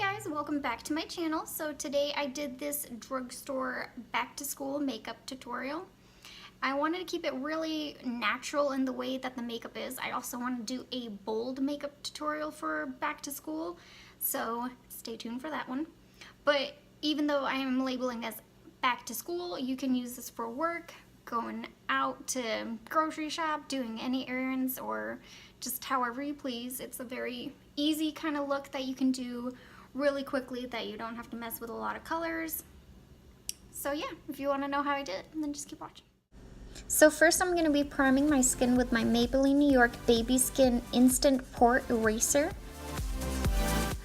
Guys, welcome back to my channel. So today I did this drugstore back to school makeup tutorial. I wanted to keep it really natural in the way that the makeup is. I also want to do a bold makeup tutorial for back to school, so stay tuned for that one. But even though I am labeling as back to school, you can use this for work, going out to grocery shop, doing any errands, or just however you please. It's a very easy kind of look that you can do really quickly, that you don't have to mess with a lot of colors. So yeah, if you want to know how I did it, then just keep watching. So first I'm going to be priming my skin with my Maybelline New York Baby Skin Instant Pore Eraser.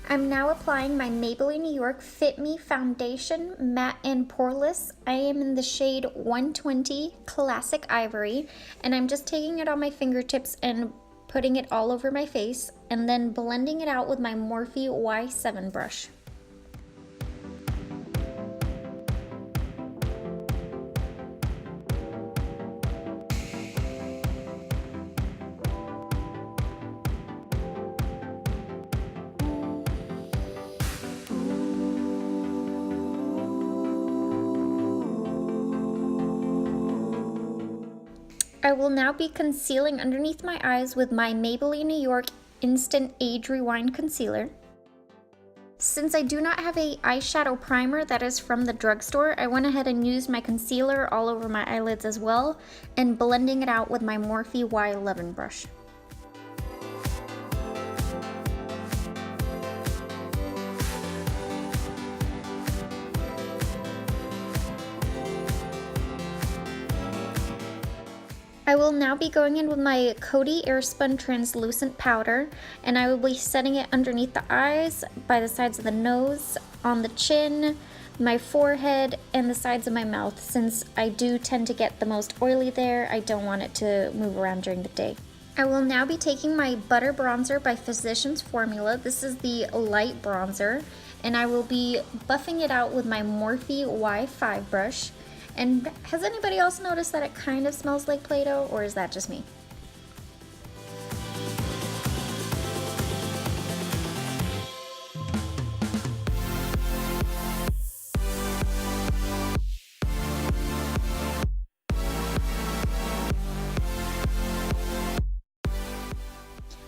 I'm now applying my Maybelline New York Fit Me Foundation Matte and Poreless. I am in the shade 120 Classic Ivory, and I'm just taking it on my fingertips and putting it all over my face, and then blending it out with my Morphe Y7 brush. I will now be concealing underneath my eyes with my Maybelline New York Instant Age Rewind Concealer. Since I do not have a eyeshadow primer that is from the drugstore, I went ahead and used my concealer all over my eyelids as well, and blending it out with my Morphe Y11 brush. I will now be going in with my Kodi Airspun translucent powder, and I will be setting it underneath the eyes, by the sides of the nose, on the chin, my forehead, and the sides of my mouth. Since I do tend to get the most oily there, I don't want it to move around during the day. I will now be taking my Butter Bronzer by Physicians Formula. This is the light bronzer, and I will be buffing it out with my Morphe Y5 brush. And has anybody else noticed that it kind of smells like Play-Doh, or is that just me?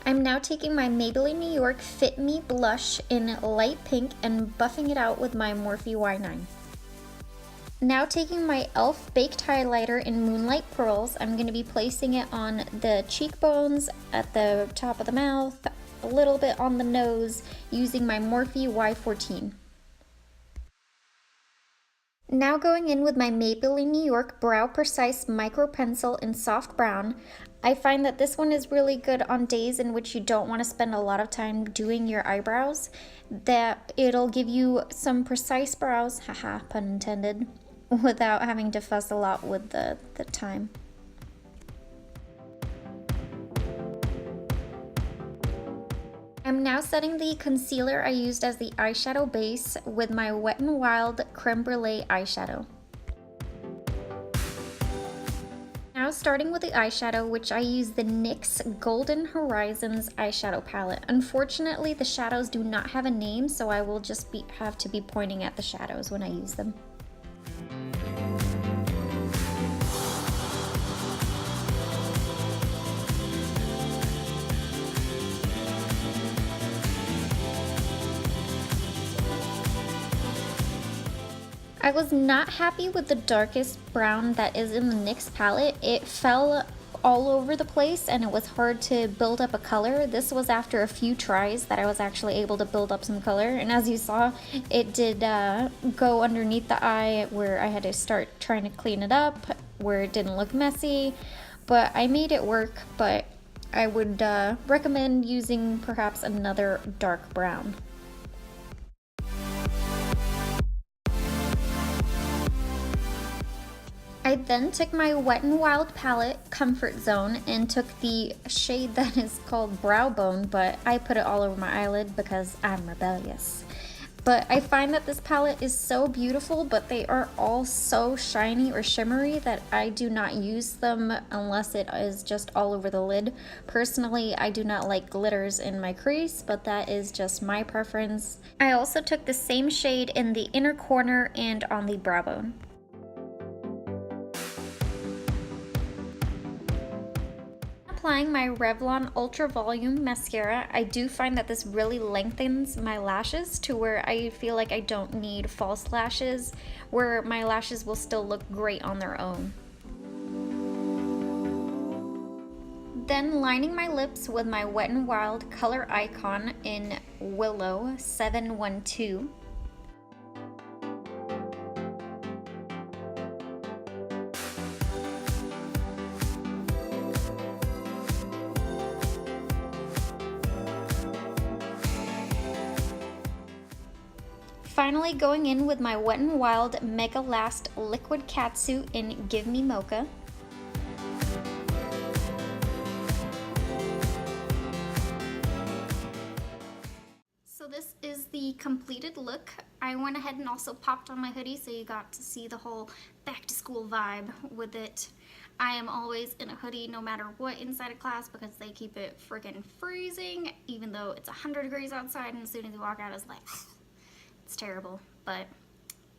I'm now taking my Maybelline New York Fit Me blush in light pink and buffing it out with my Morphe Y9. Now taking my e.l.f. Baked Highlighter in Moonlight Pearls, I'm going to be placing it on the cheekbones, at the top of the mouth, a little bit on the nose, using my Morphe Y14. Now going in with my Maybelline New York Brow Precise Micro Pencil in Soft Brown. I find that this one is really good on days in which you don't want to spend a lot of time doing your eyebrows, that it'll give you some precise brows, haha, pun intended, without having to fuss a lot with the time. I'm now setting the concealer I used as the eyeshadow base with my Wet n Wild Creme Brulee eyeshadow. Now starting with the eyeshadow, which I use the NYX Golden Horizons eyeshadow palette. Unfortunately, the shadows do not have a name, so I will just have to be pointing at the shadows when I use them. I was not happy with the darkest brown that is in the NYX palette. It fell all over the place and it was hard to build up a color. This was after a few tries that I was actually able to build up some color, and as you saw, it did go underneath the eye where I had to start trying to clean it up, where it didn't look messy, but I made it work. But I would recommend using perhaps another dark brown. I then took my Wet n Wild palette, Comfort Zone, and took the shade that is called Brow Bone, but I put it all over my eyelid because I'm rebellious. But I find that this palette is so beautiful, but they are all so shiny or shimmery that I do not use them unless it is just all over the lid. Personally, I do not like glitters in my crease, but that is just my preference. I also took the same shade in the inner corner and on the brow bone. Applying my Revlon Ultra Volume Mascara, I do find that this really lengthens my lashes to where I feel like I don't need false lashes, where my lashes will still look great on their own. Then lining my lips with my Wet n Wild Color Icon in Willow 712. Finally going in with my Wet n Wild Mega Last Liquid Catsuit in Give Me Mocha. So this is the completed look. I went ahead and also popped on my hoodie so you got to see the whole back to school vibe with it. I am always in a hoodie no matter what inside of class because they keep it freaking freezing, even though it's 100 degrees outside, and as soon as you walk out it's like it's terrible, but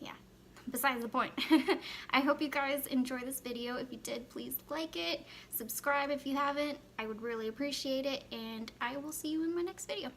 yeah, besides the point. I hope you guys enjoy this video. If you did, please like it, subscribe if you haven't. I would really appreciate it, and I will see you in my next video.